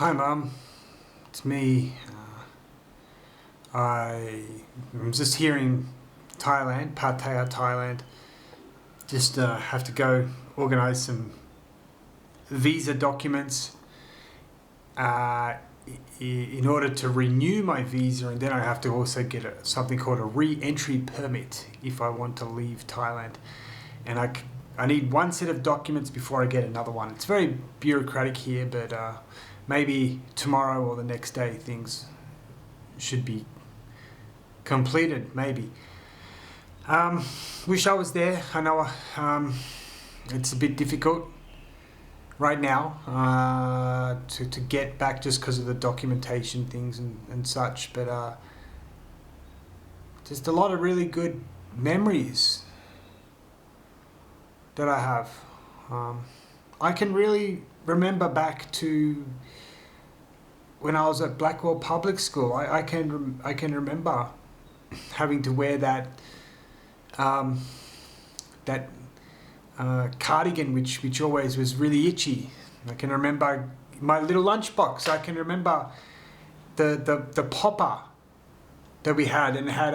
Hi, Mum. It's me. I'm just here in Thailand, Pattaya, Thailand. Just have to go organise some visa documents uh, in order to renew my visa, and then I have to also get something called a re-entry permit if I want to leave Thailand. And I need one set of documents before I get another one. It's very bureaucratic here, but maybe tomorrow or the next day things should be completed, maybe. Wish I was there. I know it's a bit difficult right now to get back just because of the documentation things and such, but just a lot of really good memories that I have. I can really remember back to when I was at Blackwell Public School. I can remember having to wear that cardigan which always was really itchy. I can remember my little lunchbox. I can remember the popper that we had, and it had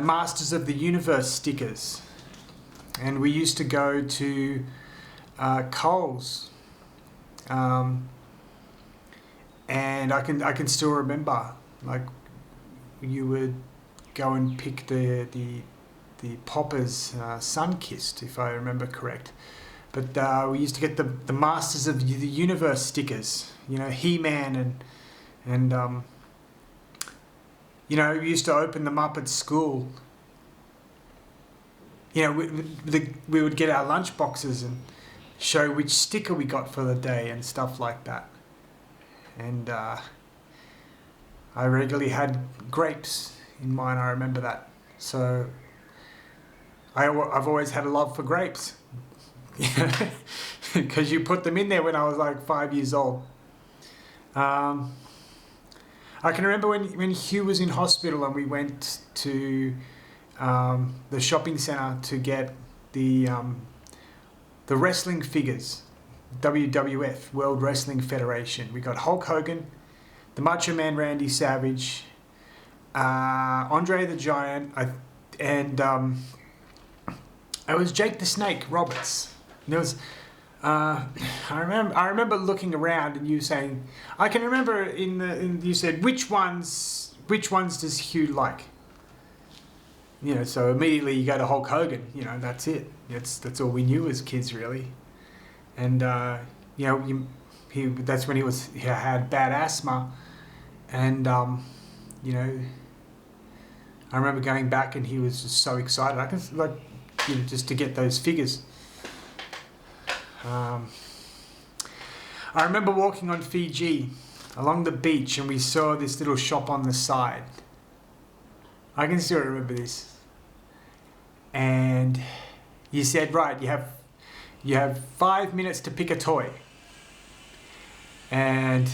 Masters of the Universe stickers, and we used to go to Coles, and I can still remember, like, you would go and pick the poppers, Sunkissed, if I remember correct. But we used to get the Masters of the Universe stickers, He-Man, and we used to open them up at school. We would get our lunch boxes and show which sticker we got for the day and stuff like that. And I regularly had grapes in mine, I remember that. So I've always had a love for grapes. Because you put them in there when I was like 5 years old. I can remember when Hugh was in hospital and we went to the shopping centre to get the wrestling figures, WWF, World Wrestling Federation. We got Hulk Hogan, the Macho Man Randy Savage, Andre the Giant, and it was Jake the Snake Roberts. And there was, I remember looking around and you saying, I can remember you said, which ones does Hugh like? So immediately you go to Hulk Hogan. That's it. That's all we knew as kids, really. And that's when he had bad asthma, and I remember going back and he was just so excited. I can just to get those figures. I remember walking on Fiji along the beach and we saw this little shop on the side. I can still remember this. And you said, right, you have 5 minutes to pick a toy. And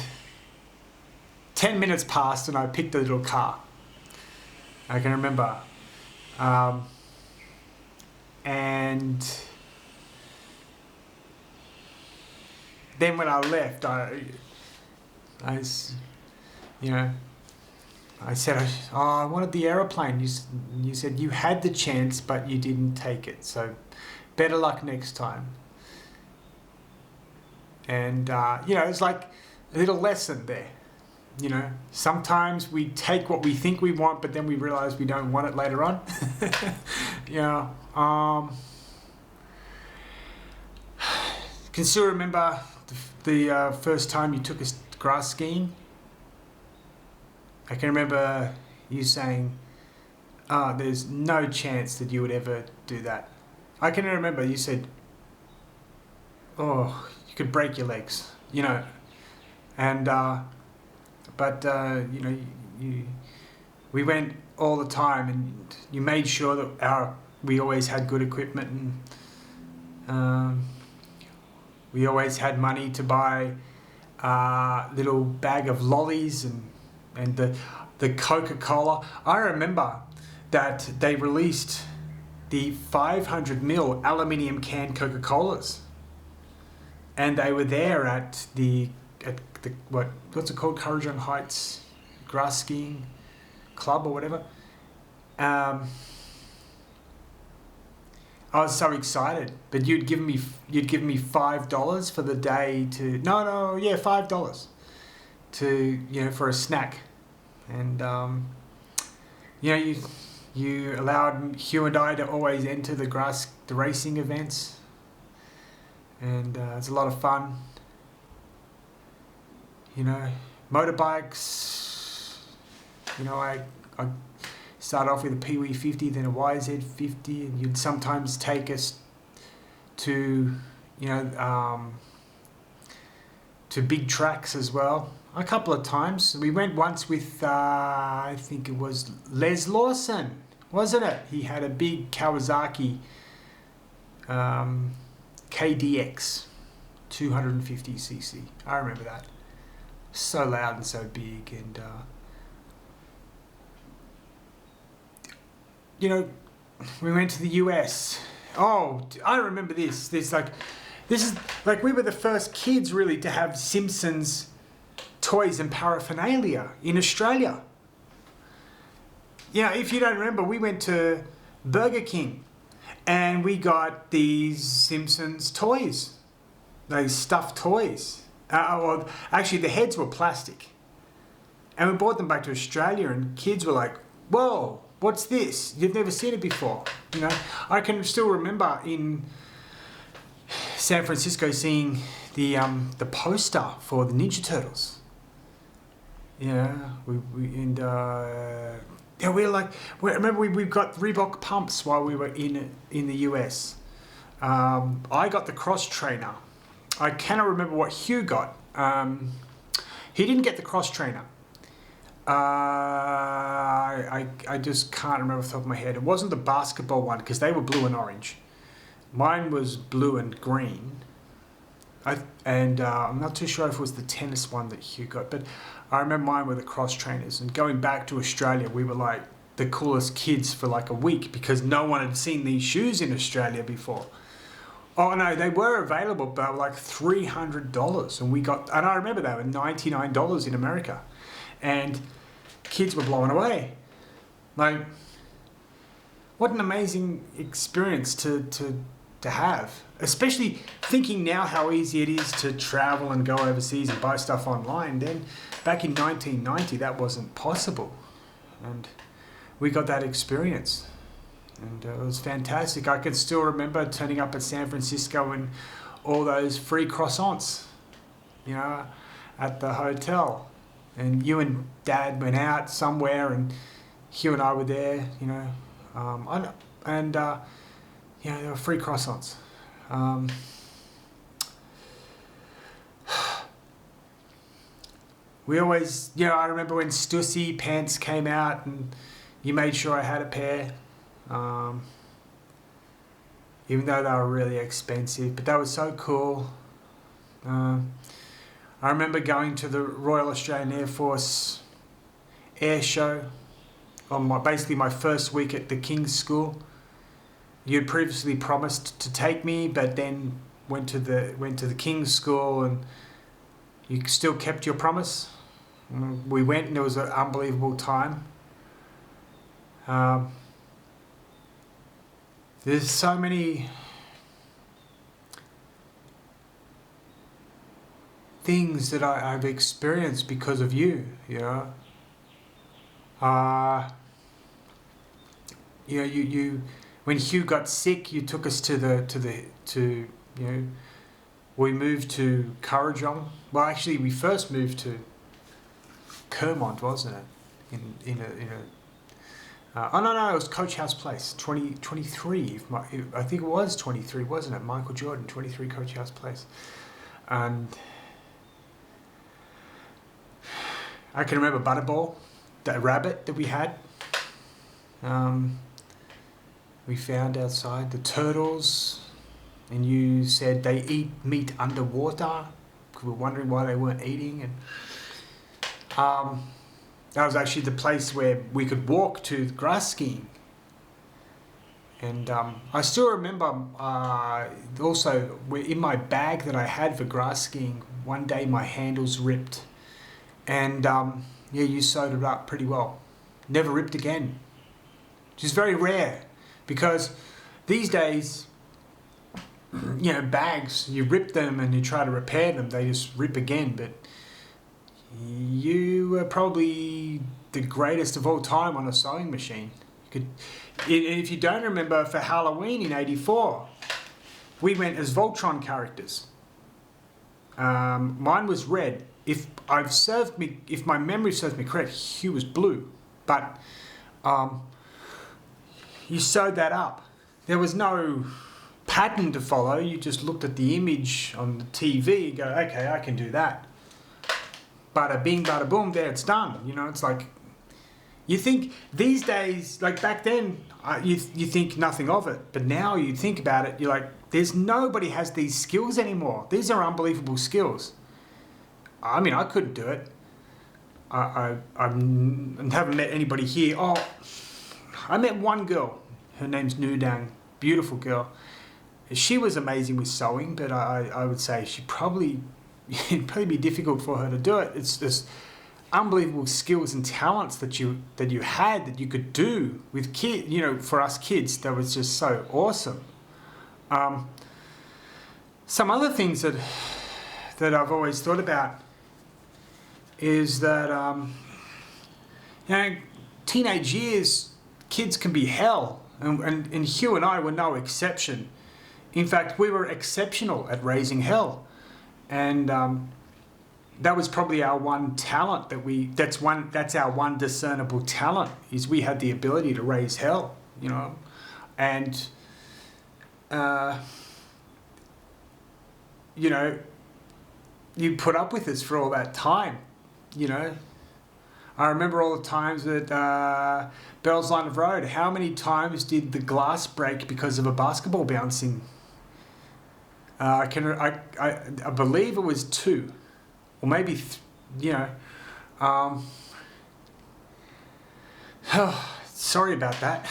10 minutes passed and I picked a little car. I can remember. And then when I left, I said, I wanted the aeroplane. You said you had the chance, but you didn't take it. So better luck next time. And, it's like a little lesson there. Sometimes we take what we think we want, but then we realize we don't want it later on. Can still remember the first time you took us grass skiing. I can remember you saying, there's no chance that you would ever do that. I can remember you said, you could break your legs, and we went all the time, and you made sure that we always had good equipment, and we always had money to buy a little bag of lollies and the Coca-Cola. I remember that they released the 500ml aluminium can Coca-Colas, and they were there at the at the what's it called, Kurrajong Heights Grass Skiing Club or whatever. I was so excited, but you'd give me $5 for the day to $5 to for a snack, and you allowed Hugh and I to always enter the racing events, and it's a lot of fun. Motorbikes. I started off with a Pee-wee 50, then a YZ 50, and you'd sometimes take us to to big tracks as well. A couple of times. We went once with, I think it was Les Lawson, wasn't it? He had a big Kawasaki KDX 250cc. I remember that. So loud and so big, and we went to the US. Oh, I remember this. This is like we were the first kids really to have Simpsons toys and paraphernalia in Australia. If you don't remember, we went to Burger King and we got these Simpsons toys, those stuffed toys. Well, actually, the heads were plastic. And we brought them back to Australia, and kids were like, whoa, what's this? You've never seen it before. I can still remember in San Francisco seeing the poster for the Ninja Turtles. Remember we got Reebok pumps while we were in the US. I got the Cross Trainer. I cannot remember what Hugh got. He didn't get the Cross Trainer. I just can't remember off the top of my head. It wasn't the basketball one because they were blue and orange. Mine was blue and green. I'm not too sure if it was the tennis one that Hugh got, but I remember mine were the Cross Trainers. And going back to Australia, we were like the coolest kids for like a week because no one had seen these shoes in Australia before. Oh no, they were available, but they were like $300, and I remember they were $99 in America, and kids were blown away. Like, what an amazing experience to have, especially thinking now how easy it is to travel and go overseas and buy stuff online. Then back in 1990, that wasn't possible, and we got that experience. And it was fantastic. I can still remember turning up at San Francisco and all those free croissants, at the hotel. And you and Dad went out somewhere, and Hugh and I were there, there were free croissants. We always, I remember when Stussy pants came out, and you made sure I had a pair. Even though they were really expensive, but they were so cool. I remember going to the Royal Australian Air Force air show on basically my first week at the King's School. You'd previously promised to take me, but then went to the King's School, and you still kept your promise. We went, and it was an unbelievable time. There's so many things that I've experienced because of you, you when Hugh got sick, you took us we moved to Kurrajong. Well, actually, we first moved to Kermont, wasn't it? It was Coach House Place, 23. I think it was 23, wasn't it? Michael Jordan, 23 Coach House Place. And I can remember Butterball, that rabbit that we had. We found outside the turtles, and you said they eat meat underwater. We were wondering why they weren't eating, and that was actually the place where we could walk to grass skiing. And I still remember also in my bag that I had for grass skiing, one day my handles ripped. And yeah, you sewed it up pretty well. Never ripped again. Which is very rare because these days, bags, you rip them and you try to repair them, they just rip again. But you were probably the greatest of all time on a sewing machine. If you don't remember, for Halloween in '84, we went as Voltron characters. Mine was red. If my memory serves me correct, Hugh was blue. But you sewed that up. There was no pattern to follow. You just looked at the image on the TV and go, okay, I can do that. Bada bing, bada boom, there it's done. It's like, you think these days, like back then, you think nothing of it. But now you think about it, you're like, nobody has these skills anymore. These are unbelievable skills. I mean, I couldn't do it. I haven't met anybody here. Oh, I met one girl. Her name's Nudang. Beautiful girl. She was amazing with sewing, but I would say it'd probably be difficult for her to do it. It's this unbelievable skills and talents that you had that you could do with kids. For us kids, that was just so awesome. Some other things that I've always thought about is that teenage years, kids can be hell, and Hugh and I were no exception. In fact, we were exceptional at raising hell, and that was probably our one talent that's our one discernible talent, is we had the ability to raise hell, and you put up with us for all that time. I remember all the times at Bell's Line of Road. How many times did the glass break because of a basketball bouncing? I believe it was 2, or maybe sorry about that.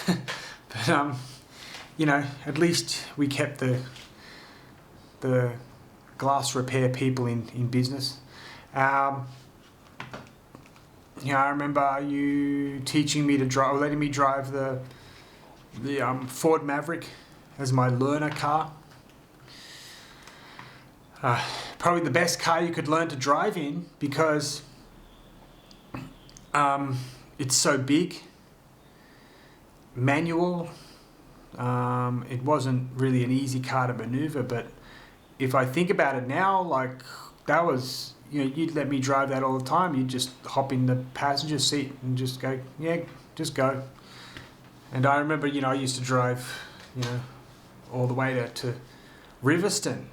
But at least we kept the glass repair people in business. I remember you teaching me to drive, or letting me drive the Ford Maverick as my learner car. Probably the best car you could learn to drive in because it's so big, manual. It wasn't really an easy car to maneuver, but if I think about it now, like that was, you'd let me drive that all the time. You'd just hop in the passenger seat and just go, yeah, just go. And I remember, I used to drive, all the way to Riverstone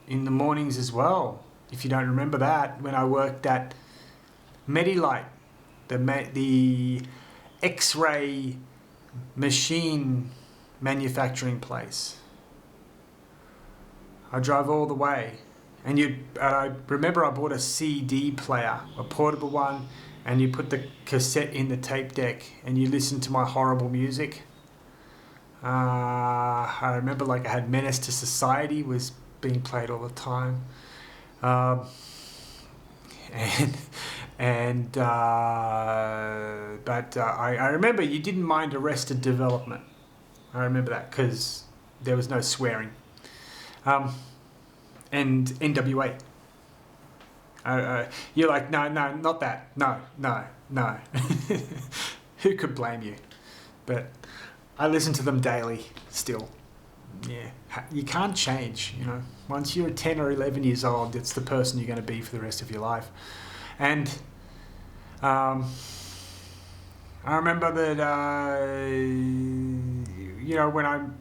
in the mornings as well. If you don't remember that, when I worked at Medilite, the X-ray machine manufacturing place. I drove all the way. And I remember I bought a CD player, a portable one, and you put the cassette in the tape deck and you listened to my horrible music. I remember I had Menace to Society was being played all the time. But I remember you didn't mind Arrested Development. I remember that because there was no swearing. And NWA. You're like, no, not that. No. Who could blame you? But I listen to them daily still. Yeah, you can't change, Once you're 10 or 11 years old, it's the person you're going to be for the rest of your life. And I remember that, when I'm...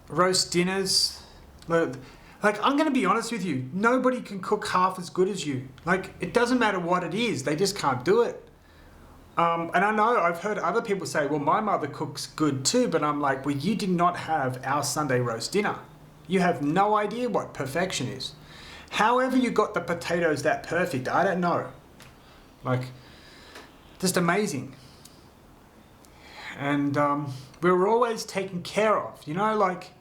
roast dinners, I'm going to be honest with you, nobody can cook half as good as you. It doesn't matter what it is, they just can't do it. And I know I've heard other people say, well, my mother cooks good too, but I'm like, well, you did not have our Sunday roast dinner. You have no idea what perfection is. However you got the potatoes that perfect, I don't know. Just amazing. and we were always taken care of. You know, like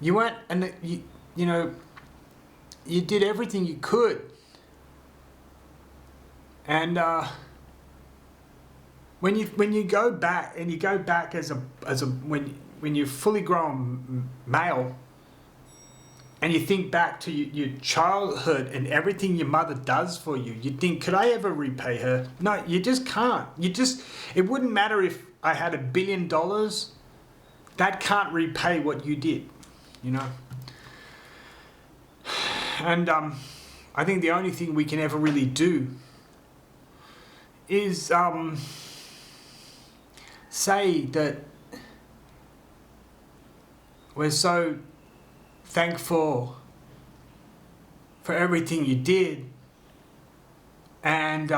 you weren't, and you know, you did everything you could, and when you go back and you go back as a when you're fully grown male, and you think back to your childhood and everything your mother does for you, you think, could I ever repay her? No, you just can't. It wouldn't matter if I had $1 billion. That can't repay what you did, you know. And I think the only thing we can ever really do is say that we're so thankful for everything you did, and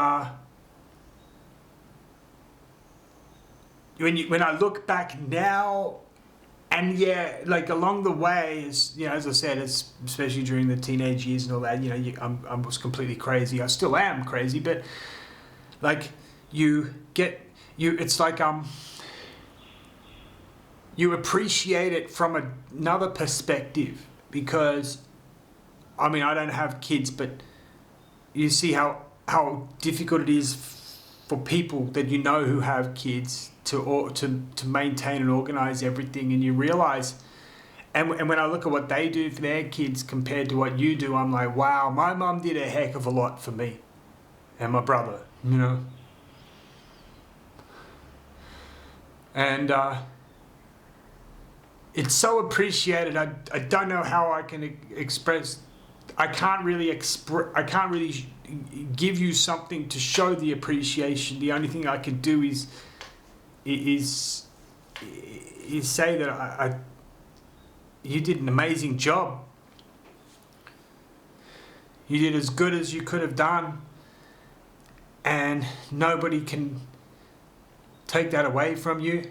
when I look back now, and yeah, like along the way, as you know, as I said, it's especially during the teenage years and all that, you know, I was completely crazy. I still am crazy, but like it's like you appreciate it from another perspective, because I mean, I don't have kids, but you see how difficult it is for people that you know who have kids to maintain and organize everything, and you realize, and when I look at what they do for their kids compared to what you do, I'm like, wow, my mum did a heck of a lot for me and my brother, you know. And it's so appreciated. I don't know how I can express. I can't really give you something to show the appreciation. The only thing I can do is say that you did an amazing job. You did as good as you could have done, and nobody can take that away from you.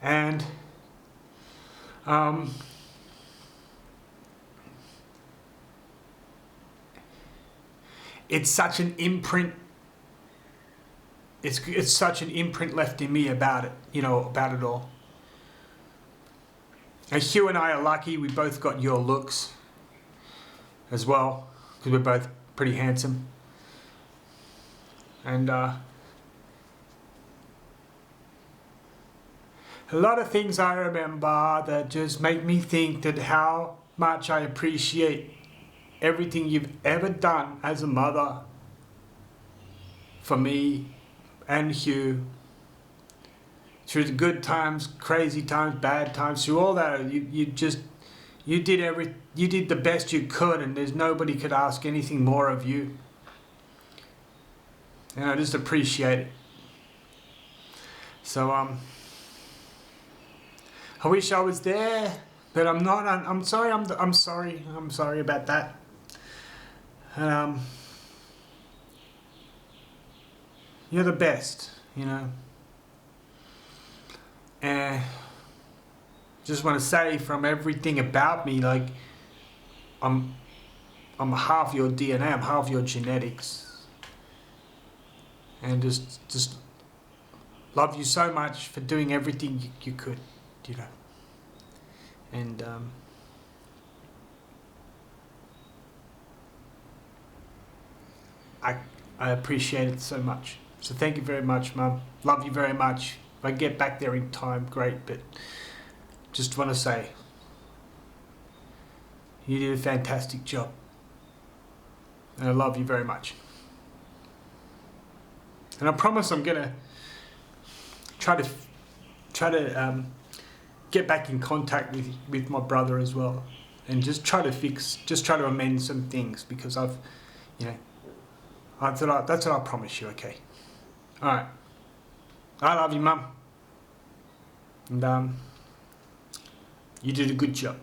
And it's such an imprint. It's such an imprint left in me about it, you know, about it all. And Hugh and I are lucky. We both got your looks as well, because we're both pretty handsome. And a lot of things I remember that just make me think that how much I appreciate everything you've ever done as a mother for me and Hugh, through the good times, crazy times, bad times, through all that. You did the best you could, and there's nobody could ask anything more of you. And I just appreciate it. So I wish I was there, but I'm not. I'm sorry. I'm sorry. I'm sorry about that. And you're the best, you know. And just want to say, from everything about me, like I'm half your DNA. I'm half your genetics. And just love you so much for doing everything you could, you know. And I appreciate it so much. So thank you very much, Mum. Love you very much. If I get back there in time, great. But just want to say, you did a fantastic job. And I love you very much. And I promise I'm gonna try to get back in contact with my brother as well, and just try to amend some things, because that's what I promise you. Okay. All right. I love you, Mum. And you did a good job.